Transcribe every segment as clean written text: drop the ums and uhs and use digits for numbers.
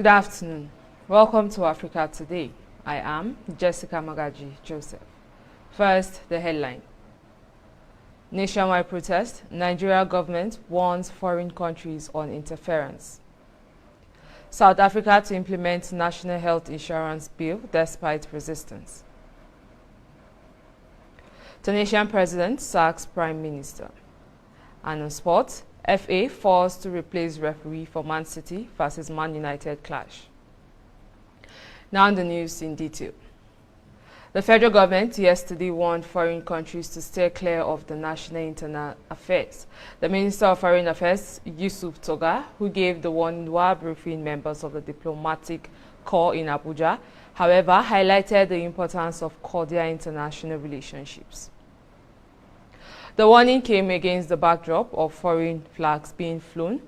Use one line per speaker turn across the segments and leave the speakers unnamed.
Good afternoon. Welcome to Africa Today. I am Jessica Magaji Joseph. First, the headline. Nationwide protest. Nigeria government warns foreign countries on interference. South Africa to implement National Health Insurance Bill despite resistance. Tunisian president sacks prime minister. And on sports, FA forced to replace referee for Man City versus Man United clash. Now the news in detail. The federal government yesterday warned foreign countries to stay clear of the national internal affairs. The Minister of Foreign Affairs, Yusuf Toga, who gave the warning while briefing members of the diplomatic corps in Abuja, however, highlighted the importance of cordial international relationships. The warning came against the backdrop of foreign flags being flown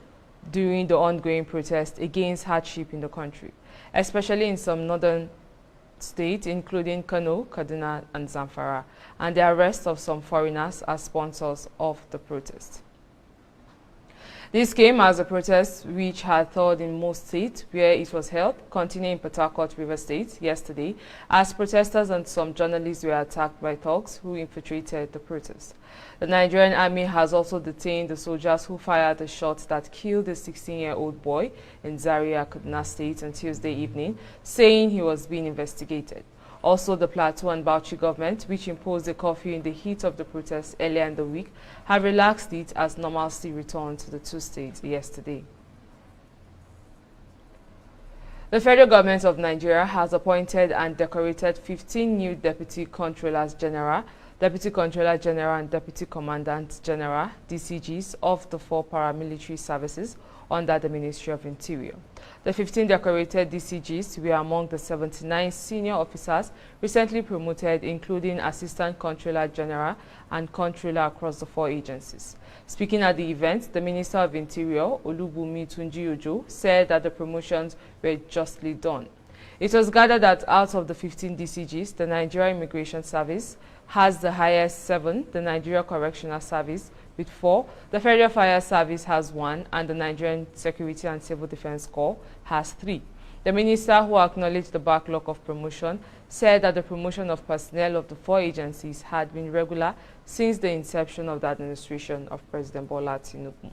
during the ongoing protest against hardship in the country, especially in some northern states, including Kano, Kaduna, and Zamfara, and the arrest of some foreigners as sponsors of the protest. This came as the protest, which had held in most states where it was held, continued in Port Harcourt, River State yesterday, as protesters and some journalists were attacked by thugs who infiltrated the protest. The Nigerian army has also detained the soldiers who fired the shot that killed a 16-year-old boy in Zaria, Kaduna State on Tuesday evening, saying he was being investigated. Also, the Plateau and Bauchi government, which imposed a curfew in the heat of the protest earlier in the week, have relaxed it as normalcy returned to the two states yesterday. The federal government of Nigeria has appointed and decorated 15 new Deputy Controllers General, Deputy Controller General and Deputy Commandant General, DCGs, of the 4 paramilitary services under the Ministry of Interior. The 15 decorated DCGs were among the 79 senior officers recently promoted, including Assistant Controller General and Controller across the 4 agencies. Speaking at the event, the Minister of Interior, Olubunmi Tunji-Ojo, said that the promotions were justly done. It was gathered that out of the 15 DCGs, the Nigeria Immigration Service has the highest 7, the Nigeria Correctional Service with 4, the Federal Fire Service has 1, and the Nigerian Security and Civil Defense Corps has 3. The minister, who acknowledged the backlog of promotion, said that the promotion of personnel of the 4 agencies had been regular since the inception of the administration of President Bola Tinubu.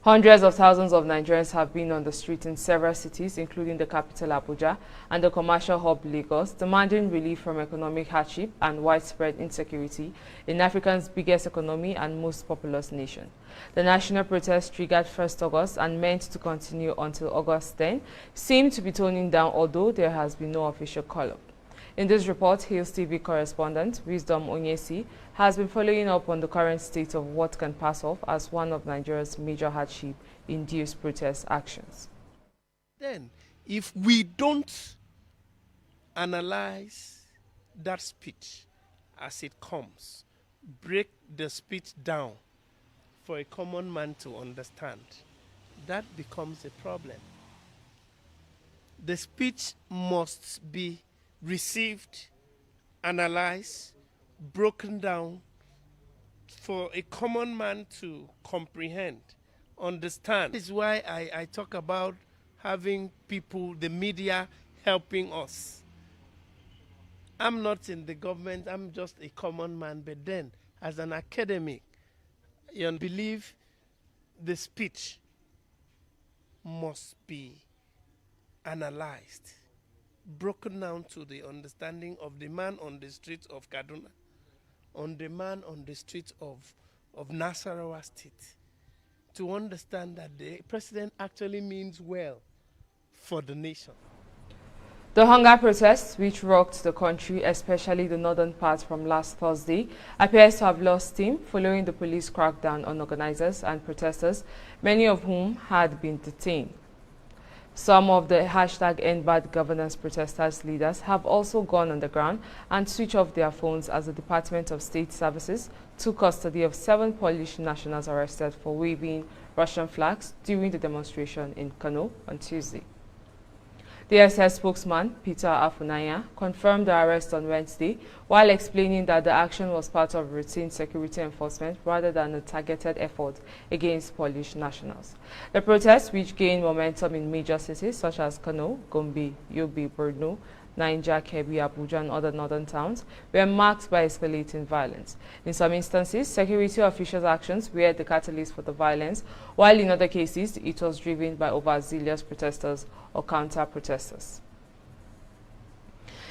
Hundreds of thousands of Nigerians have been on the street in several cities, including the capital Abuja and the commercial hub Lagos, demanding relief from economic hardship and widespread insecurity in Africa's biggest economy and most populous nation. The national protest, triggered 1st August and meant to continue until August 10, seemed to be toning down, although there has been no official call-up. In this report, Hills TV correspondent Wisdom Onyesi has been following up on the current state of what can pass off as one of Nigeria's major hardship-induced protest actions.
Then, if we don't analyze that speech as it comes, break the speech down for a common man to understand, that becomes a problem. The speech must be received, analyzed, broken down for a common man to comprehend, understand. This is why I talk about having people, the media, helping us. I'm not in the government, I'm just a common man, but then as an academic, you believe the speech must be analyzed, broken down to the understanding of the man on the streets of Kaduna, on the man on the streets of Nasarawa State, to understand that the president actually means well for the nation.
The hunger protests, which rocked the country, especially the northern part from last Thursday, appears to have lost steam following the police crackdown on organizers and protesters, many of whom had been detained. Some of the #EndBadGovernance protesters' leaders have also gone on the ground and switched off their phones as the Department of State Services took custody of 7 Polish nationals arrested for waving Russian flags during the demonstration in Kano on Tuesday. DSS spokesman Peter Afunanya confirmed the arrest on Wednesday while explaining that the action was part of routine security enforcement rather than a targeted effort against Polish nationals. The protests, which gained momentum in major cities such as Kano, Gombe, Yobe, Borno, Niger, Kebbi, Abuja, and other northern towns, were marked by escalating violence. In some instances, security officials' actions were the catalyst for the violence, while in other cases, it was driven by overzealous protesters or counter-protesters.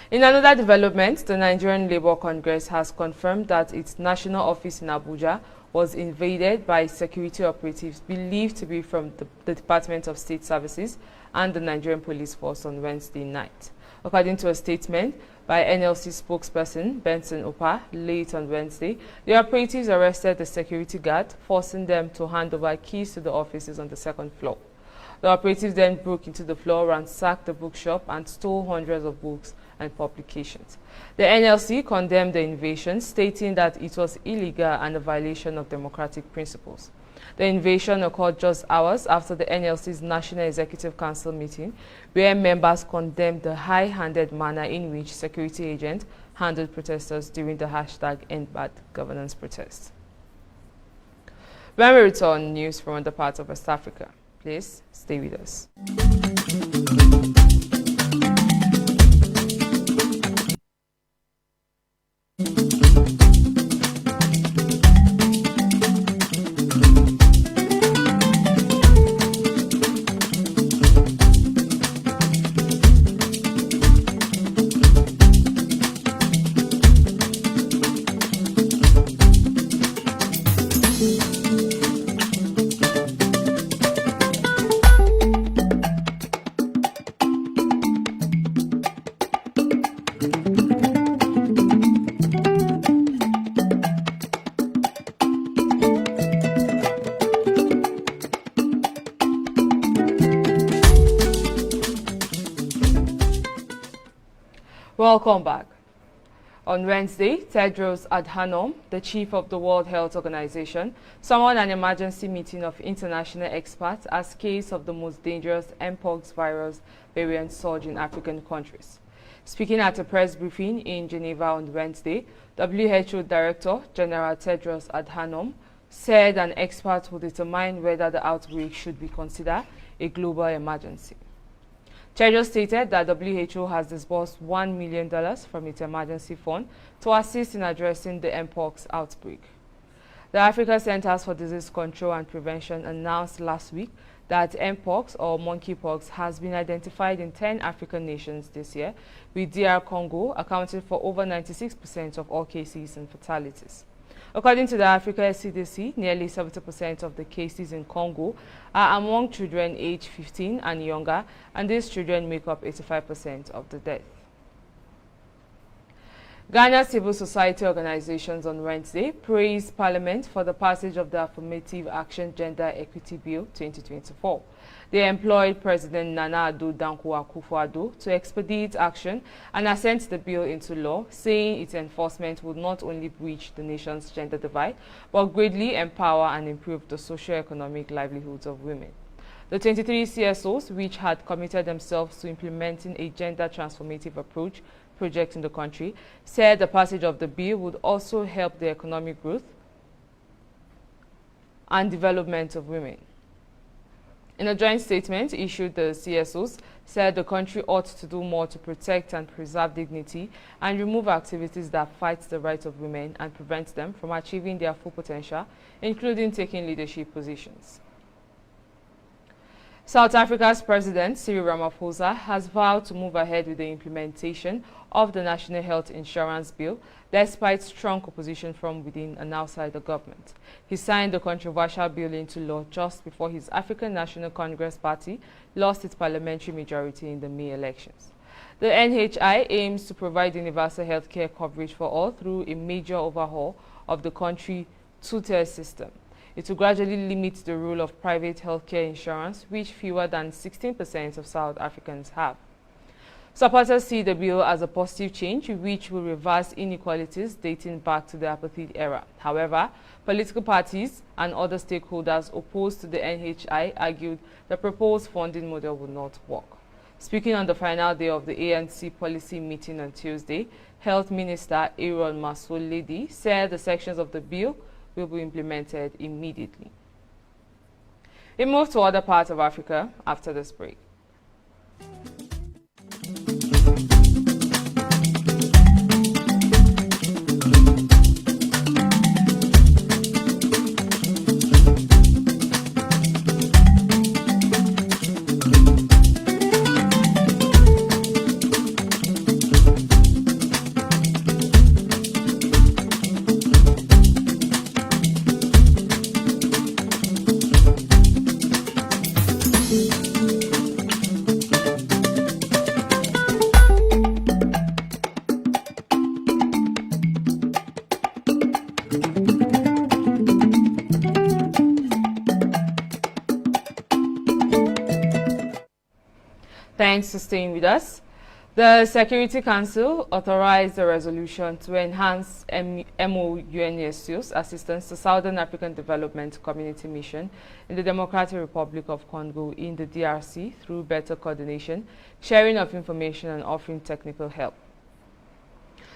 In another development, the Nigerian Labour Congress has confirmed that its national office in Abuja was invaded by security operatives believed to be from the Department of State Services and the Nigerian Police Force on Wednesday night. According to a statement by NLC spokesperson Benson Opa late on Wednesday, the operatives arrested the security guard, forcing them to hand over keys to the offices on the second floor. The operatives then broke into the floor, ransacked the bookshop, and stole hundreds of books and publications. The NLC condemned the invasion, stating that it was illegal and a violation of democratic principles. The invasion occurred just hours after the NLC's National Executive Council meeting, where members condemned the high-handed manner in which security agents handled protesters during the #EndBadGovernance protest. When we return, news from other parts of West Africa. Please stay with us. Welcome back. On Wednesday, Tedros Adhanom, the chief of the World Health Organization, summoned an emergency meeting of international experts as case of the most dangerous Mpox virus variant surge in African countries. Speaking at a press briefing in Geneva on Wednesday, WHO Director General Tedros Adhanom said an expert will determine whether the outbreak should be considered a global emergency. Tedros stated that WHO has disbursed $1 million from its emergency fund to assist in addressing the Mpox outbreak. The Africa Centers for Disease Control and Prevention announced last week that Mpox, or monkeypox, has been identified in 10 African nations this year, with DR Congo accounting for over 96% of all cases and fatalities. According to the Africa CDC, nearly 70% of the cases in Congo are among children aged 15 and younger, and these children make up 85% of the death. Ghana's civil society organizations on Wednesday praised Parliament for the passage of the Affirmative Action Gender Equity Bill 2024. They employed President Nana Addo Dankwa Akufo-Addo to expedite action and assent the bill into law, saying its enforcement would not only breach the nation's gender divide, but greatly empower and improve the socio-economic livelihoods of women. The 23 CSOs, which had committed themselves to implementing a gender transformative approach project in the country, said the passage of the bill would also help the economic growth and development of women. In a joint statement issued, the CSOs said the country ought to do more to protect and preserve dignity and remove activities that fight the rights of women and prevent them from achieving their full potential, including taking leadership positions. South Africa's President Cyril Ramaphosa has vowed to move ahead with the implementation of the National Health Insurance Bill, despite strong opposition from within and outside the government. He signed the controversial bill into law just before his African National Congress party lost its parliamentary majority in the May elections. The NHI aims to provide universal health care coverage for all through a major overhaul of the country's two-tier system. It will gradually limit the role of private healthcare insurance, which fewer than 16% of South Africans have. Supporters see the bill as a positive change, which will reverse inequalities dating back to the apartheid era. However, political parties and other stakeholders opposed to the NHI argued the proposed funding model would not work. Speaking on the final day of the ANC policy meeting on Tuesday, Health Minister Aaron Masoledi said the sections of the bill will be implemented immediately. We move to other parts of Africa after this break. Thanks for staying with us. The Security Council authorized a resolution to enhance MOUNSU's assistance to Southern African Development Community Mission in the Democratic Republic of Congo in the DRC through better coordination, sharing of information and offering technical help.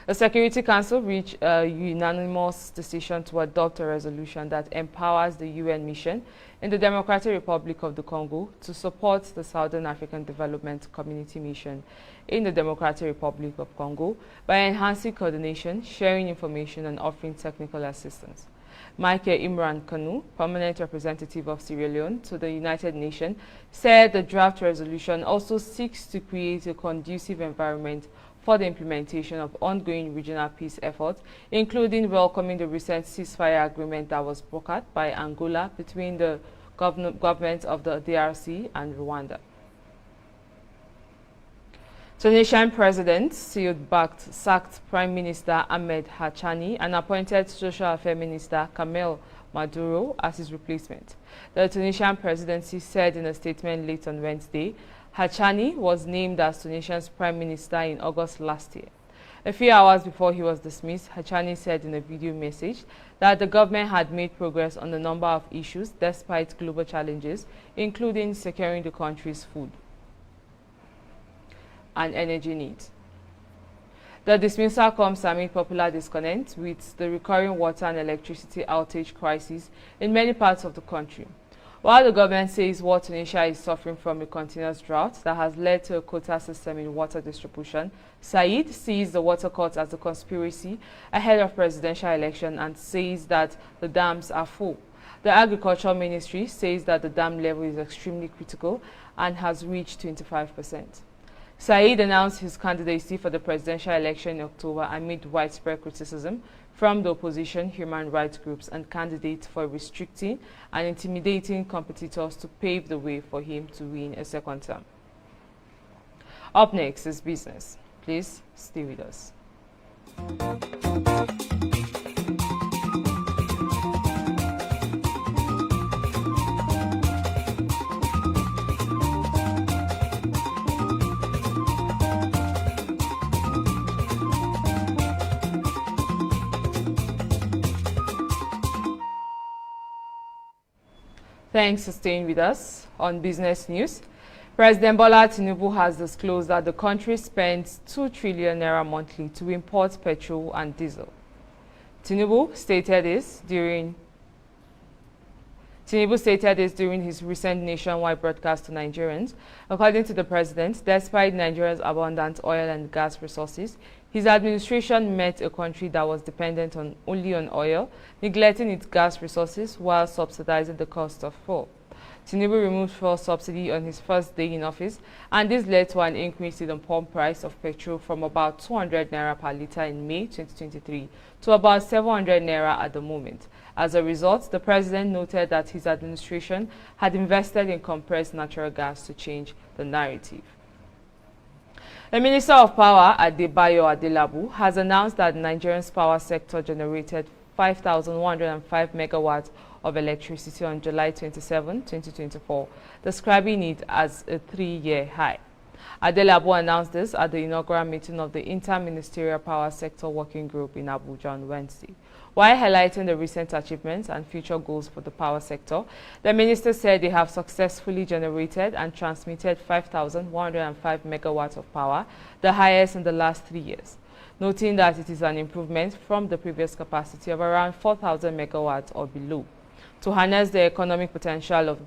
The Security Council reached a unanimous decision to adopt a resolution that empowers the UN mission in the Democratic Republic of the Congo to support the Southern African Development Community Mission in the Democratic Republic of Congo by enhancing coordination, sharing information, and offering technical assistance. Michael Imran Kanu, permanent representative of Sierra Leone to the United Nations, said the draft resolution also seeks to create a conducive environment for the implementation of ongoing regional peace efforts, including welcoming the recent ceasefire agreement that was brokered by Angola between the governments of the DRC and Rwanda. Tunisian President Seyoud sacked Prime Minister Ahmed Hachani and appointed Social Affairs Minister Kamel Maduro as his replacement. The Tunisian presidency said in a statement late on Wednesday, Hachani was named as Tunisia's prime minister in August last year. A few hours before he was dismissed, Hachani said in a video message that the government had made progress on a number of issues despite global challenges, including securing the country's food and energy needs. The dismissal comes amid popular discontent with the recurring water and electricity outage crisis in many parts of the country. While the government says what Tunisia is suffering from a continuous drought that has led to a quota system in water distribution, Said sees the water cut as a conspiracy ahead of presidential election and says that the dams are full. The Agriculture Ministry says that the dam level is extremely critical and has reached 25%. Said announced his candidacy for the presidential election in October amid widespread criticism from the opposition, human rights groups, and candidates for restricting and intimidating competitors to pave the way for him to win a second term. Up next is business. Please stay with us. Thanks for staying with us on Business News. President Bola Tinubu has disclosed that the country spends 2 trillion naira monthly to import petrol and diesel. Tinubu stated this during his recent nationwide broadcast to Nigerians. According to the president, despite Nigeria's abundant oil and gas resources, his administration met a country that was dependent only on oil, neglecting its gas resources while subsidizing the cost of fuel. Tinubu removed fuel subsidy on his first day in office, and this led to an increase in the pump price of petrol from about 200 naira per litre in May 2023 to about 700 naira at the moment. As a result, the president noted that his administration had invested in compressed natural gas to change the narrative. The Minister of Power, Adebayo Adelabu, has announced that Nigeria's power sector generated 5,105 megawatts of electricity on July 27, 2024, describing it as a 3-year high. Adelabu announced this at the inaugural meeting of the Inter-Ministerial Power Sector Working Group in Abuja on Wednesday. While highlighting the recent achievements and future goals for the power sector, the minister said they have successfully generated and transmitted 5,105 megawatts of power, the highest in the last 3 years, noting that it is an improvement from the previous capacity of around 4,000 megawatts or below. To harness the economic potential of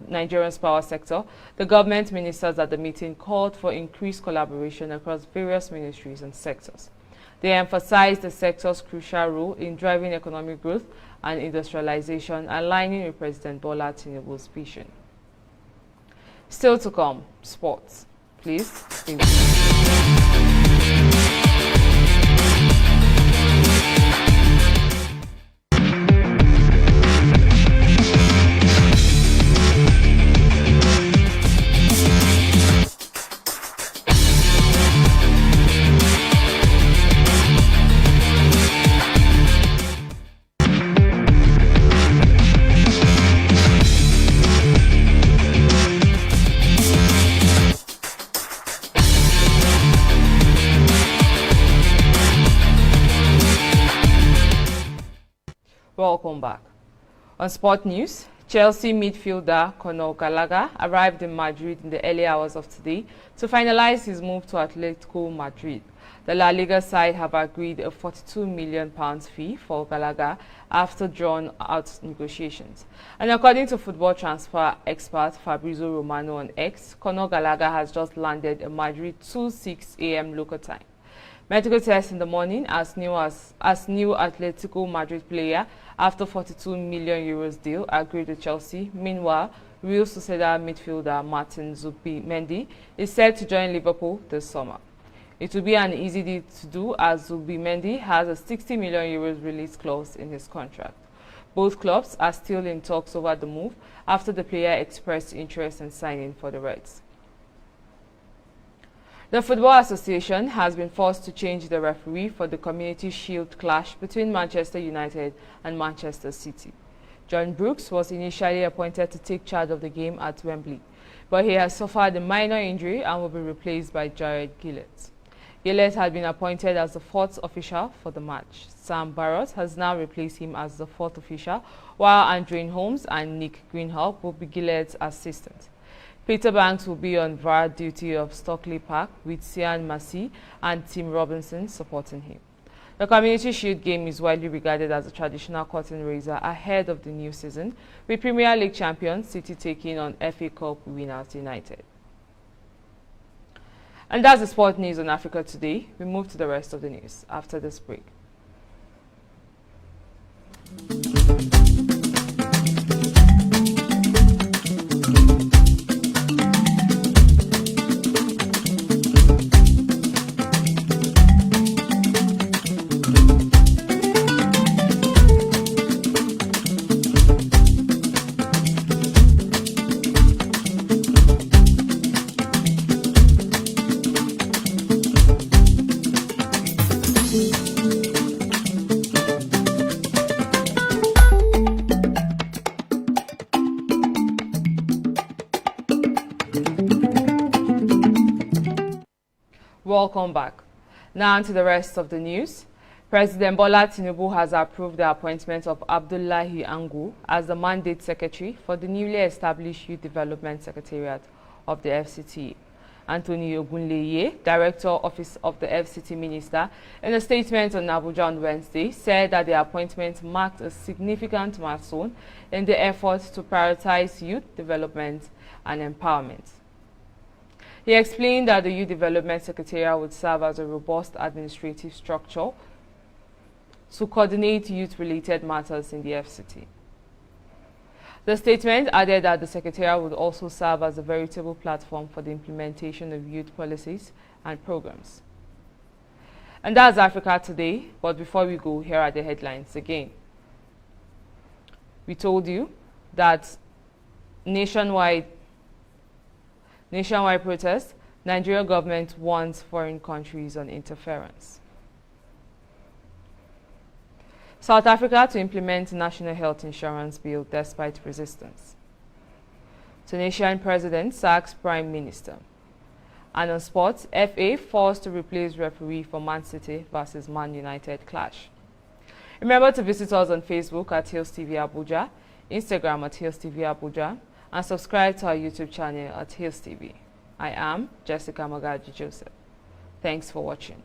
Nigeria's power sector, the government ministers at the meeting called for increased collaboration across various ministries and sectors. They emphasized the sector's crucial role in driving economic growth and industrialization, aligning with President Bola Tinubu's vision. Still to come, sports. Please stay with us. Welcome back. On sport news, Chelsea midfielder Conor Gallagher arrived in Madrid in the early hours of today to finalize his move to Atletico Madrid. The La Liga side have agreed a £42 million fee for Gallagher after drawn-out negotiations. And according to football transfer expert Fabrizio Romano on X, Conor Gallagher has just landed in Madrid 2:06 a.m. local time. Medical tests in the morning as new Atletico Madrid player after €42 million deal agreed with Chelsea. Meanwhile, Real Sociedad midfielder Martin Zubimendi is set to join Liverpool this summer. It will be an easy deal to do as Zubimendi has a €60 million release clause in his contract. Both clubs are still in talks over the move after the player expressed interest in signing for the Reds. The Football Association has been forced to change the referee for the Community Shield clash between Manchester United and Manchester City. John Brooks was initially appointed to take charge of the game at Wembley, but he has suffered a minor injury and will be replaced by Jared Gillett. Gillett had been appointed as the fourth official for the match. Sam Barrott has now replaced him as the fourth official, while Andrew Holmes and Nick Greenhalgh will be Gillett's assistants. Peter Banks will be on VAR duty of Stockley Park with Sian Massey and Tim Robinson supporting him. The Community Shield game is widely regarded as a traditional curtain raiser ahead of the new season, with Premier League champions City taking on FA Cup winners United. And that's the sport news on Africa Today. We move to the rest of the news after this break. Welcome back. Now to the rest of the news. President Bola Tinubu has approved the appointment of Abdullahi Angu as the mandate secretary for the newly established Youth Development Secretariat of the FCT. Anthony Ogunleye, Director Office of the FCT Minister, in a statement on Abuja on Wednesday, said that the appointment marked a significant milestone in the effort to prioritize youth development and empowerment. He explained that the Youth Development Secretariat would serve as a robust administrative structure to coordinate youth-related matters in the FCT. The statement added that the Secretariat would also serve as a veritable platform for the implementation of youth policies and programs. And that's Africa Today, but before we go, here are the headlines again. We told you that nationwide protest, Nigerian government warns foreign countries on interference. South Africa to implement national health insurance bill despite resistance. Tunisian president sacks prime minister. And on sports, FA forced to replace referee for Man City versus Man United clash. Remember to visit us on Facebook at Hills TV Abuja, Instagram at Hills TV Abuja, and subscribe to our YouTube channel at Hills TV. I am Jessica Magaji Joseph. Thanks for watching.